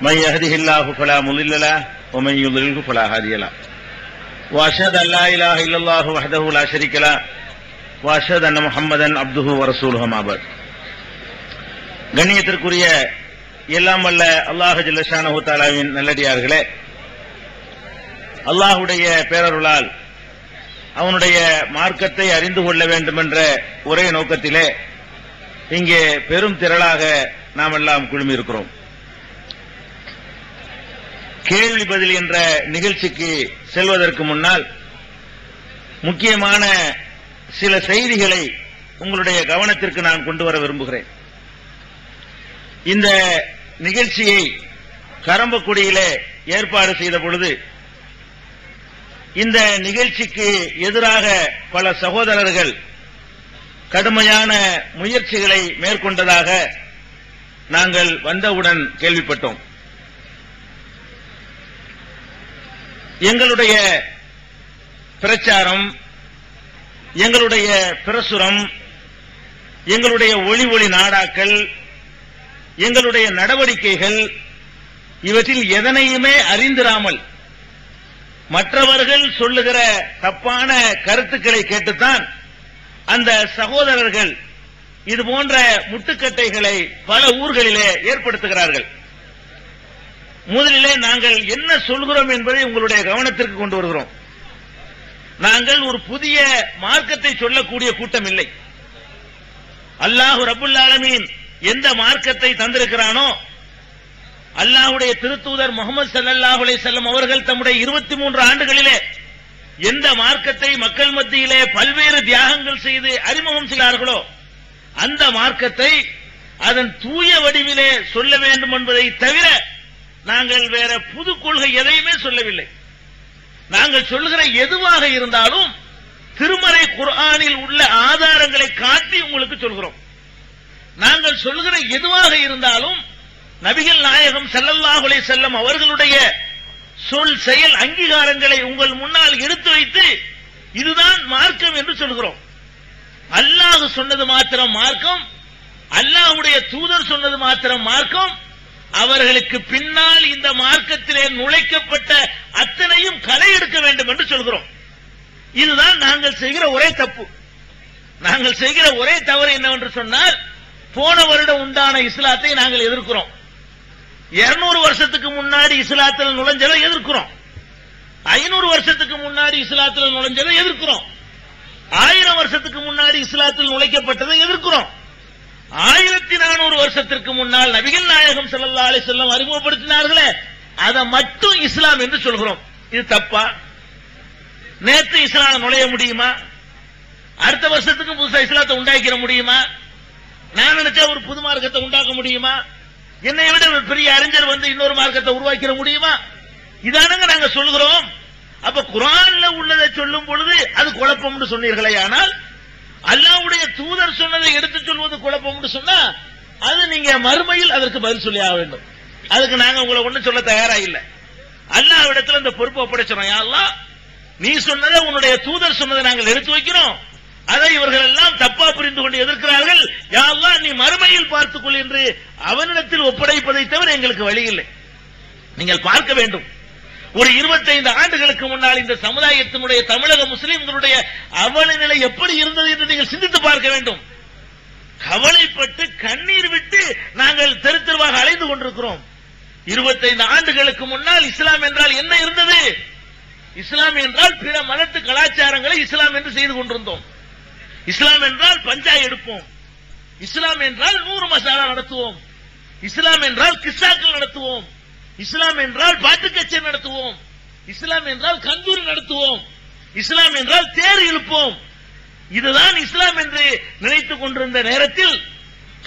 من يهده الله فلا مضل له ومن يضلله فلا هادي له واشهد ان لا اله الا الله وحده لا شريك له واشهد ان محمدا عبده ورسوله ما بعد. கண்ணியத்திற்குரிய எல்லாம் வல்ல அல்லாஹ் ஜல்ல ஷானஹு தஆலாவின் நல்லடியார்களே, அல்லாஹ்வுடைய பேரருளால் அவனுடைய மார்க்கத்தை அறிந்து கொள்ள வேண்டும் என்ற ஒரே நோக்கத்திலே இங்கே பெரும் திரளாக நாம் எல்லாம் குழுமியிருக்கிறோம். கேள்வி பதில் என்ற நிகழ்ச்சிக்கு செல்வதற்கு முன்னால் முக்கியமான சில செய்திகளை உங்களுடைய கவனத்திற்கு நான் கொண்டு வர விரும்புகிறேன். இந்த நிகழ்ச்சியை கரம்பக்குடியிலே ஏற்பாடு செய்த பொழுது இந்த நிகழ்ச்சிக்கு எதிராக பல சகோதரர்கள் கடுமையான முயற்சிகளை மேற்கொண்டதாக நாங்கள் வந்தவுடன் கேள்விப்பட்டோம். எங்களுடைய பிரச்சாரம், எங்களுடைய பிரசுரம், எங்களுடைய ஒளி நாடாக்கள், எங்களுடைய நடவடிக்கைகள் இவற்றில் எதனையுமே அறிந்திராமல் மற்றவர்கள் சொல்லுகிற தப்பான கருத்துக்களை கேட்டுத்தான் அந்த சகோதரர்கள் இது போன்ற முட்டுக்கட்டைகளை பல ஊர்களிலே ஏற்படுத்துகிறார்கள். முதலிலே நாங்கள் என்ன சொல்கிறோம் என்பதை உங்களுடைய கவனத்திற்கு கொண்டு வருகிறோம். நாங்கள் ஒரு புதிய மார்க்கத்தை சொல்லக்கூடிய கூட்டம் இல்லை. அல்லாஹ் ரப்புல் ஆலமீன் எந்த மார்க்கத்தை தந்திருக்கிறானோ, அல்லாஹ்வுடைய திருத்தூதர் முஹம்மது ஸல்லல்லாஹு அலைஹி வஸல்லம் அவர்கள் தம்முடைய 23 ஆண்டுகளிலே எந்த மார்க்கத்தை மக்கள் மத்தியிலே பல்வேறு தியாகங்கள் செய்து அறிமுகம் செய்தார்களோ அந்த மார்க்கத்தை அதன் தூய வடிவிலே சொல்ல வேண்டும் என்பதை தவிர நாங்கள் வேற புது கொள்கை எதையுமே சொல்லவில்லை. நாங்கள் சொல்லுகிற எதுவாக இருந்தாலும் திருமறை குர்ஆனில் உள்ள ஆதாரங்களை காட்டி உங்களுக்கு சொல்கிறோம். நாங்கள் சொல்லுகிற எதுவாக இருந்தாலும் நபிகள் நாயகம் ஸல்லல்லாஹு அலைஹி வஸல்லம் அவர்களுடைய சொல் செயல் அங்கீகாரங்களை உங்கள் முன்னால் எடுத்து வைத்து இதுதான் மார்க்கம் என்று சொல்கிறோம். அல்லாஹ் சொன்னது மாத்திரம் மார்க்கம், அல்லாஹ்வுடைய தூதர் சொன்னது மாத்திரம் மார்க்கம், அவர்களுக்கு பின்னால் இந்த மார்க்கத்திலே நுழைக்கப்பட்ட அத்தனையும் களை எடுக்க வேண்டும் என்று சொல்கிறோம். இதுதான் நாங்கள் செய்கிற ஒரே தப்பு. நாங்கள் செய்கிற ஒரே தவறு என்னவென்று சொன்னால், போன வருடம் உண்டான இஸ்லாத்தை நாங்கள் எதிர்க்கிறோம். 200 வருஷத்துக்கு முன்னாடி இஸ்லாத்தில் நுழைஞ்சதை எதிர்க்கிறோம். 500 வருஷத்துக்கு முன்னாடி இஸ்லாத்தில் நுழைஞ்சதை எதிர்க்கிறோம். 1000 வருஷத்துக்கு முன்னாடி இஸ்லாத்தில் நுழைக்கப்பட்டதை எதிர்க்கிறோம். 1400 வருஷத்திற்கு முன்னால் நபிகள் நாயகம் ஸல்லல்லாஹு அலைஹி வஸல்லம் அறிமுகப்படுத்தினார்களே அதை மட்டும் இஸ்லாம் என்று சொல்கிறோம். இது தப்பா? நேற்று இஸ்லாம் நுழைய முடியுமா? அடுத்த வருஷத்துக்கு புதுசா இஸ்லாத்தை உண்டாக்கிற முடியுமா? நான் நினைச்சா ஒரு புது மார்க்கத்தை உண்டாக்க முடியுமா? என்னை விட ஒரு பெரிய அறிஞர் வந்து இன்னொரு மார்க்கத்தை உருவாக்கிற முடியுமா? இதானங்க நாங்க சொல்கிறோம். அப்ப குர்ஆன்ல உள்ளதை சொல்லும் பொழுது அது குழப்பம்னு சொன்னீர்களே, ஆனால் அல்லாஹ்வுடைய தூதர் சொன்னதை எடுத்து சொல்வது குழப்பம்னு சொன்னா அது நீங்க மறுமையில் அதற்கு பதில் சொல்லி ஆக வேண்டும். அதுக்கு நாங்க உங்களை ஒண்ணு சொல்ல தயாரா இல்ல. அல்லாஹ்விடத்துல இந்த பொறுப்பை ஒப்படைச்சோம். யா அல்லாஹ், நீ சொன்னதை உன்னுடைய தூதர் சொன்னதை நாங்கள் எடுத்து வைக்கிறோம். அதை இவர்கள் எல்லாம் தப்பா புரிந்து கொண்டு எதிர்க்கிறார்கள். யா அல்லாஹ், நீ மறுமையில் பார்த்துக்கொள் என்று அவனிடத்தில் ஒப்படைப்பதை தவிர எங்களுக்கு வழி இல்லை. நீங்கள் பார்க்க வேண்டும். ஒரு 25 ஆண்டுகளுக்கு முன்னால் இந்த சமுதாயத்தினுடைய தமிழக முஸ்லிம்களுடைய அவல நிலை எப்படி இருந்தது என்று நீங்கள் சிந்தித்து பார்க்க வேண்டும். கவலைப்பட்டு கண்ணீர் விட்டு நாங்கள் தெரு தெருவாக அலைந்து கொண்டிருக்கிறோம். 25 ஆண்டுகளுக்கு முன்னால் இஸ்லாம் என்றால் என்ன இருந்தது? இஸ்லாம் என்றால் பிற மதத்து கலாச்சாரங்களை இஸ்லாம் என்று செய்து கொண்டிருந்தோம். இஸ்லாம் என்றால் பஞ்சா எடுப்போம். இஸ்லாம் என்றால் 100 மசாலா நடத்துவோம். இஸ்லாம் என்றால் கிஸ்ஸாக்கள் நடத்துவோம். இஸ்லாம் என்றால் பாட்டு கச்சேரி நடத்துவோம். இஸ்லாம் என்றால் கந்தூரி நடத்துவோம். இஸ்லாம் என்றால் தேர் இழுப்போம். இதுதான் இஸ்லாம் என்று நினைத்துக் கொண்டிருந்த நேரத்தில்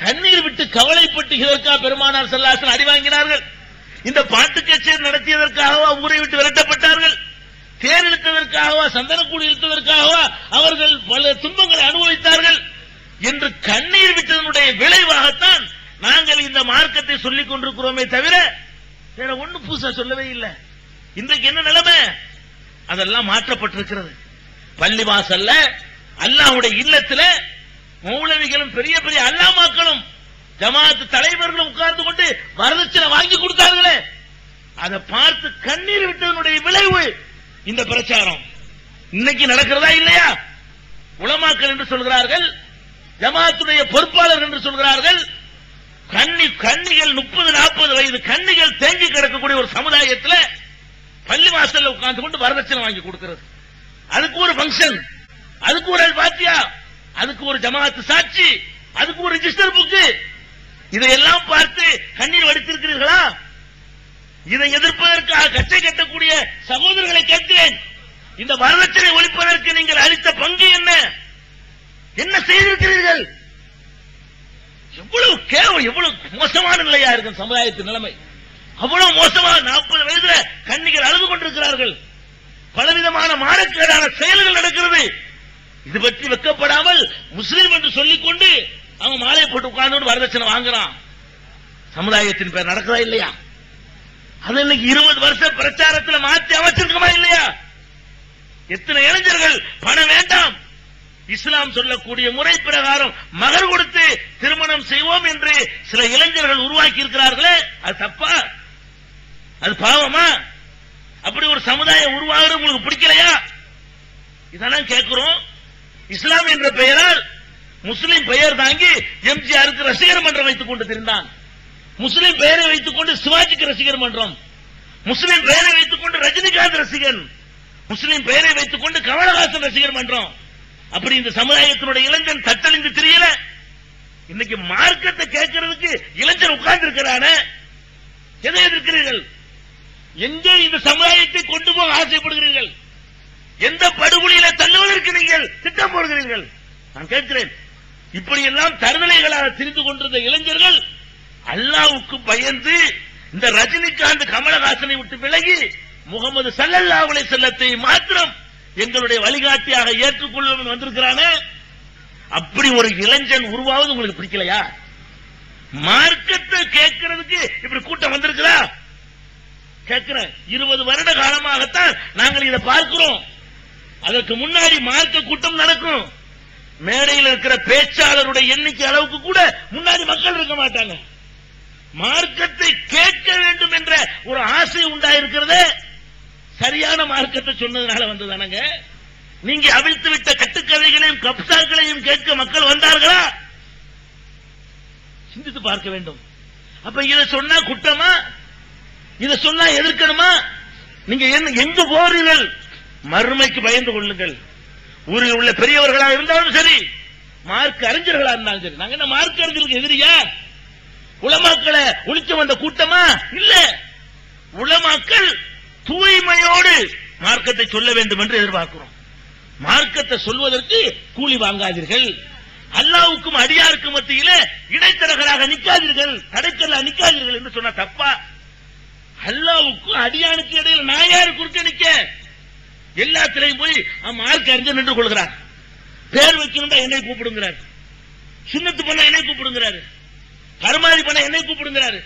கண்ணீர் விட்டு கவலைப்பட்டு இதற்காக பெருமானார் ஸல்லல்லாஹு அலைஹி வஸல்லம் அடி வாங்கினார்கள். இந்த பாட்டு கச்சேரி நடத்தியதற்காகவா ஊரை விட்டு விரட்டப்பட்டார்கள்? தேர் இழுத்ததற்காகவா, சந்தனக்கூடி இழுத்ததற்காகவா அவர்கள் பல துன்பங்களை அனுபவித்தார்கள் என்று கண்ணீர் விட்டதனுடைய விளைவாகத்தான் நாங்கள் இந்த மார்க்கத்தை சொல்லிக் கொண்டிருக்கிறோமே தவிர வேற ஒண்ணு புதுசா சொல்லவே இல்லை. இன்றைக்கு என்ன நிலைமை? அதெல்லாம் மாற்றப்பட்டிருக்கிறது. பள்ளிவாசல்ல, அல்லாஹ்வுடைய இல்லத்துல மௌலவிகளும் பெரிய பெரிய அல்லாமாக்களும் ஜமாத் தலைவர்களும் உட்கார்ந்து கொண்டு வரதட்சணை வாங்கி கொடுத்தார்களே, அதை பார்த்து கண்ணீர் விட்டதனுடைய விளைவு இந்த பிரச்சாரம். இன்னைக்கு நடக்கிறதா இல்லையா? உலமாக்கள் என்று சொல்கிறார்கள், ஜமாத்துடைய பொறுப்பாளர்கள் என்று சொல்கிறார்கள். கண்ணிகள் 30-40 வயது கண்ணிகள் தேங்கி கிடக்கக்கூடிய ஒரு சமுதாயத்தில் பள்ளி வாசல்ல உட்கார்ந்து கொண்டு வரதட்சணை வாங்கி கொடுக்கிறது. அதுக்கு ஒரு பங்கன், அதுக்கு ஒரு பாத்தியா, அதுக்கு ஒரு ஜமாத்து சாட்சி, அதுக்கு ஒரு ரிஜிஸ்டர் புக்கு. இதையெல்லாம் பார்த்து கண்ணீர் வடித்திருக்கிறீர்களா? இதை எதிர்ப்பதற்காக கச்சை கட்டக்கூடிய சகோதரர்களை கேட்கிறேன், இந்த வரதட்சணை ஒழிப்பதற்கு நீங்கள் அளித்த பங்கு என்ன? என்ன செய்திருக்கிறீர்கள்? எவ்வளவு கேவலம், எவ்வளவு மோசமான நிலையா இருக்கும் சமுதாயத்தின் நிலைமை. அவ்வளவு மோசமாக 40 வயதுல கண்ணிகள் அழுது கொண்டிருக்கிறார்கள். பலவிதமான மானக்கேடான செயல்கள் நடக்கிறது. இது பற்றி வெக்கப்படாமல் முஸ்லீம் என்று சொல்லிக் கொண்டு அவன் மாலை போட்டு உட்கார்ந்து வரதட்சணை வாங்குறான். சமுதாயத்தின் பேர் நடக்கிறதா இல்லையா? அது இன்னைக்கு 20 வருஷ பிரச்சாரத்தில் மாற்றி அமைச்சிருக்கமா இல்லையா? எத்தனை இளைஞர்கள் பணம் வேண்டாம், இஸ்லாம் சொல்லக்கூடிய முறை பிரகாரம் மகர் கொடுத்து திருமணம் செய்வோம் என்று சில இளைஞர்கள் உருவாக்கி இருக்கிறார்களே, அது தப்பா? அது பாவமா? அப்படி ஒரு சமுதாயம் உருவாகிறது உங்களுக்கு பிடிக்கலையா? இதெல்லாம் கேட்கிறோம். இஸ்லாம் என்ற பெயரால் முஸ்லிம் பெயர் தாங்கி எம்ஜிஆருக்கு ரசிகர் மன்றம் வைத்துக் கொண்டு திரிந்தான். முஸ்லிம் பெயரை வைத்துக் கொண்டு சிவாஜிக்கு ரசிகர் மன்றம், முஸ்லிம் பெயரை வைத்துக் கொண்டு ரஜினிகாந்த் ரசிகன், முஸ்லிம் பெயரை வைத்துக் கொண்டு கமலஹாசன் ரசிகர் மன்றம். அப்படி இந்த சமுதாயத்தினுடைய இளைஞன் தத்தளிந்து தெரியல. இன்னைக்கு மார்க்கத்தை கேட்கறதுக்கு இளைஞர் உட்கார்ந்து இருக்கிறான. எதை எதிர்க்கிறீர்கள்? எங்கே இந்த சமுதாயத்தை கொண்டு போக ஆசைப்படுகிறீர்கள்? எந்த படுகொலியில தள்ளுவதற்கு நீங்கள் திட்டம் போடுகிறீர்கள்? நான் கேட்கிறேன். இப்படியெல்லாம் தருதலைகளாக தெரிந்து கொண்டிருந்த இளைஞர்கள் அல்லாஹ்வுக்கு பயந்து இந்த ரஜினிகாந்த் கமலஹாசனை விட்டு விலகி முகமது ஸல்லல்லாஹு அலைஹி வஸல்லத்தை மாத்திரம் எங்களுடைய வழிகாட்டியாக ஏற்றுக்கொள்ளும் வந்திருக்கிறானே. அப்படி ஒரு இளைஞன் உருவாவது உங்களுக்கு பிடிக்கலையா? மார்க்கத்தை கேட்கிறதுக்கு இப்படி கூட்டம் வந்திருக்கிறா? கேட்கிறேன். 20 வருட காலமாகத்தான் நாங்கள் இதை பார்க்கிறோம். அதற்கு முன்னாடி மார்க்க கூட்டம் நடக்கும். மேடையில் இருக்கிற பேச்சாளருடைய எண்ணிக்கை அளவுக்கு கூட முன்னாடி மக்கள் இருக்க மாட்டாங்க. மார்க்கத்தை கேட்க வேண்டும் என்ற ஒரு ஆசை உண்டாயிருக்கிறதே சரியான மார்க்கத்தை சொன்னதுனால வந்ததானங்க. நீங்க அவிழ்த்து விட்ட கட்டுக்கதைகளையும் கப்சாக்களையும் கேட்க மக்கள் வந்தார்களா? சிந்தித்து பார்க்க வேண்டும். அப்ப இதை சொன்னா குற்றமா? இதை சொன்னா எதிர்க்கணுமா? நீங்க எங்க போறீர்கள்? மறுமைக்கு பயந்து கொள்ளுங்கள். ஊரில் உள்ள பெரியவர்களாக இருந்தாலும் சரி, மார்க்க அறிஞர்களா இருந்தாலும் சரி. நாங்க என்ன மார்க்க அறிஞர்களுக்கு எதிரியா? உலமாக்களை ஒழிக்க வந்த கூட்டமா? இல்ல. உலமாக்கள் தூய்மையோடு மார்க்கத்தை சொல்ல வேண்டும் என்று எதிர்பார்க்கிறோம். மார்க்கத்தை சொல்வதற்கு கூலி வாங்காதீர்கள். அல்லாஹ்வுக்கும் அடியாருக்கும் மத்தியில இடைத்தரகராக நிக்காதீர்கள், தடைக்கல்ல நிக்காதீர்கள் என்று சொன்னா தப்பா? அல்லாஹ்வுக்கும் அடியானுக்கு இடையில நான் யாரு குறுக்க நிக்க? எல்லாத்திலையும் போய் மார்க்க அறிஞர் நின்று கொள்கிறார். பேர் வைக்கணும்டா என்னை கூப்பிடுங்கிறார், சுன்னத்து பண்ண என்னை கூப்பிடுங்கிறாரு, கருமாதி பண்ண என்னை கூப்பிடுங்கிறாரு,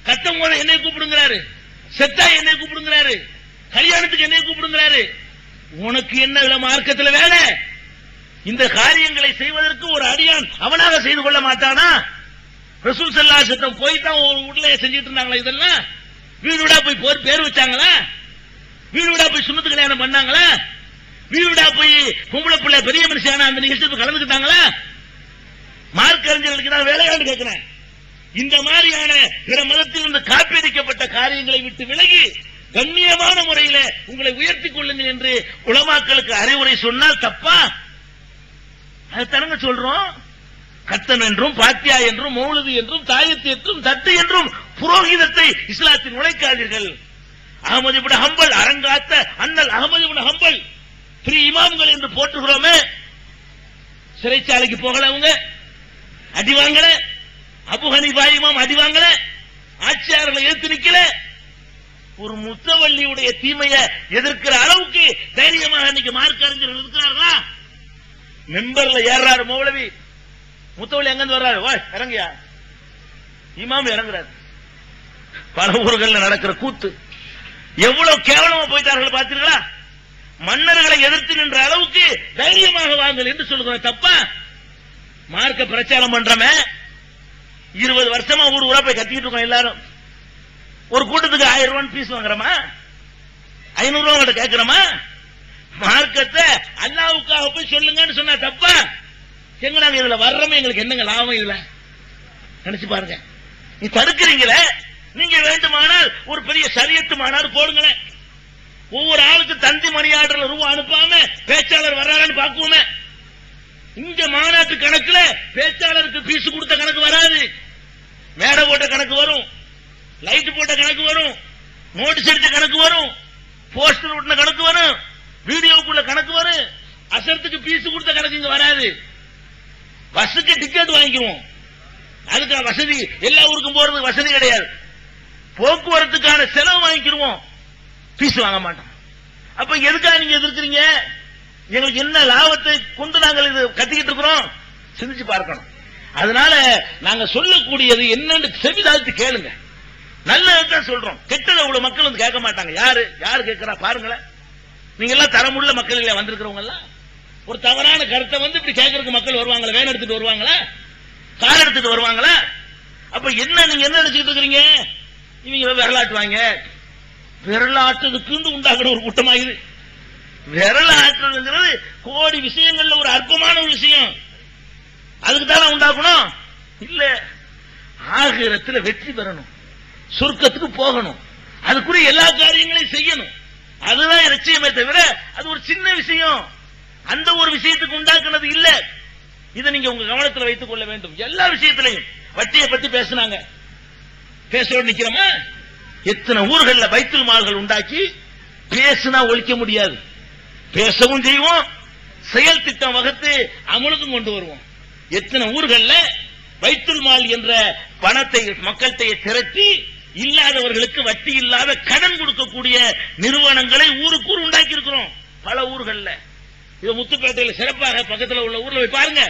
கட்டம் போன என்னை கூப்பிடுங்கிறாரு, செத்தா என்னை கூப்பிடுங்கிறாரு, கல்யாணத்துக்கு என்னை கூப்பிடுங்கிறாரு. உனக்கு என்ன மார்க்கத்தில் வேலை? இந்த காரியங்களை செய்வதற்கு ஒரு அடியான் அவனாக செய்து கொள்ள மாட்டானா? ரசூல் ஸல்லல்லாஹு அலைஹி வஸல்லம் போய் தான் ஒரு வீட்டுல செஞ்சிட்டு இருந்தாங்களா? இதெல்லாம் வீடு வீடா போய் பேர் வச்சாங்களா? வீடு வீடா போய் சுன்னத்து கல்யாணம் பண்ணாங்களா? வீடு வீடா போய் பொம்பளை பிள்ளை பெரிய மனுஷியான அந்த நிகழ்ச்சிக்கு கலந்துக்கிட்டாங்களா? மார்க்க அறிஞர்களுக்கு தான் வேலையான்னு கேட்கிறேன். இந்த மாதிரியான பிற மதத்தில் இருந்து காப்பீடிக்கப்பட்ட காரியங்களை விட்டு விலகி கண்ணியமான முறையில் உங்களை உயர்த்திக் கொள்ளுங்கள் என்று உலமாக்களுக்கு அறிவுரை சொன்னால் தப்பா? அதை தனங்க சொல்றோம். கத்தம் என்றும் பாத்தியா என்றும் மௌலிது என்றும் தாயத்து என்றும் தட்டு என்றும் புரோகிதத்தை இஸ்லாத்தில் நுழைக்காதீர்கள். அகமது இப்னு ஹம்பல் அரங்காத்த அண்ணல் அகமது இப்னு ஹம்பல் பெரிய இமாம்கள் என்று போற்றுகிறோமே, சிறைச்சாலைக்கு போகல, அவங்க அடி வாங்கல. அபு ஹனீஃபா இமாம் அடி வாங்கல, ஆட்சியாளர்களை எதிர்த்து நிக்கல. ஒரு முத்தவள்ளியுடைய தீமையை எதிர்க்கிற அளவுக்கு தைரியமாக இன்னைக்கு மார்க்க அறிஞர்கள் இருக்கிறார்களா? மெம்பர்ல ஏறாரு மௌலவி, முத்தவள்ளி எங்க வர்றாரு, வா இறங்கியா, இமாம் இறங்குறாரு. பல ஊர்களில் நடக்கிற கூத்து எவ்வளவு கேவலமா போயிட்டார்கள் பார்த்தீர்களா? மன்னர்களை எதிர்த்து நின்ற அளவுக்கு தைரியமாக வாங்கள் என்று சொல்லுகிறோம். தப்பா? மார்க்க பிரச்சாரம் பண்றமே 20 வருஷமா ஊர் ஊரா போய் கத்திக்கிட்டு இருக்கோம். எல்லாரும் ஒரு கூட்டத்துக்கு 1000 ரூபாய் பீஸ் வாங்குறோமா? 500 ரூபாய் கேட்கிறோமா? மார்க்கத்தை அல்லாஹ்வுக்காக போய் சொல்லுங்கன்னு சொன்னா தப்பா? எங்க நாங்க இதுல வர்றோமே, எங்களுக்கு என்னங்க லாபம் இதுல? நினைச்சு பாருங்க. நீ தடுக்கிறீங்களே, நீங்க வேண்டுமானால் ஒரு பெரிய சரியத்து மாநாடு போடுங்களேன். ஒவ்வொரு ஆளுக்கு தந்தி மணி ஆர்டர்ல ரூபா அனுப்பாம பேச்சாளர் வர்றாருன்னு பாக்குவோமே. இங்க மாநாட்டு கணக்குல பேச்சாளருக்கு பீஸ் கொடுத்த கணக்கு வராது. மேடை போட்ட கணக்கு வரும், லைட் போட்ட கணக்கு வரும், நோட்டீஸ் அடிச்ச கணக்கு வரும், போஸ்டர் ஓட்டின கணக்கு வரும், வீடியோக்குள்ள கணக்கு வரும். அசரத்துக்கு பீஸ் கொடுத்த கணக்கு இங்க வராது. பஸ்ஸுக்கு டிக்கெட் வாங்கிக்குவோம், அதுக்கு வசதி, எல்லா ஊருக்கும் போறதுக்கு வசதி கிடையாது. போக்குவரத்துக்கான செலவு வாங்கிக்கிடுவோம், பீஸ் வாங்க மாட்டோம். அப்ப எதுக்காக நீங்க எதிர்க்கிறீங்க? எங்களுக்கு என்ன லாபத்தை கொண்டு நாங்கள் இது கத்திக்கிட்டு இருக்கிறோம்? சிந்திச்சு பார்க்கணும். அதனால நாங்க சொல்லக்கூடியது என்னன்னு செவிதாழ்த்தி கேளுங்க. நல்லதான் சொல்றோம், கெட்டதை அவ்வளவு மக்கள் வந்து கேட்க மாட்டாங்க. யாரு கேட்கிறா பாருங்களேன். நீங்க எல்லாம் தரமுள்ள மக்கள் இல்லையா வந்திருக்கிறவங்க எல்லாம்? ஒரு தவறான கருத்தை வந்து இப்படி கேட்கறதுக்கு மக்கள் வருவாங்களா? வேன் எடுத்துட்டு வருவாங்களா? கார் எடுத்துட்டு வருவாங்களா? அப்ப என்ன நீங்க என்ன நினைச்சுட்டு இருக்கிறீங்க? இவங்க விரலாட்டுவாங்க. விரலாட்டுறதுக்கு உண்டாக்குற ஒரு கூட்டமா இது. விரலாட்டுறதுங்கிறது கோடி விஷயங்கள்ல ஒரு அற்பமான ஒரு விஷயம். அதுக்கு தானே உண்டாக்கணும்? இல்ல, ஆகிரத்துல வெற்றி பெறணும், சொர்க்கத்துக்கு போகணும், அதுக்குரிய எல்லா காரியங்களையும் செய்யணும். அதுதான் லட்சியமே தவிர அது ஒரு சின்ன விஷயம், அந்த ஒரு விஷயத்துக்கு உண்டாக்குனது இல்ல. இதை நீங்க உங்க கவனத்தில் வைத்துக் கொள்ள வேண்டும். எல்லா விஷயத்திலையும் வட்டியை பத்தி பேசினாங்க, பேசோடு நிக்கிறோமா? எத்தனை ஊர்கள்ல பைத்துல் மால்கள் உண்டாக்கி பேசினா ஒழிக்க முடியாது. பேசவும் செய்வோம், செயல் திட்டம் வகுத்து அமலுக்கும் கொண்டு வருவோம். எத்தனை ஊர்கள்ல பைத்துல் மால் என்ற பணத்தை மக்கள்கிட்ட திரட்டி இல்லாதவர்களுக்கு வட்டி இல்லாத கடன் கொடுக்கக்கூடிய நிறுவனங்களை ஊருக்கு உண்டாக்கி இருக்கிறோம் பல ஊர்கள்ல. இது முத்துப்பேட்டையில் சிறப்பாக பக்கத்தில் உள்ள ஊர்ல போய் பாருங்க.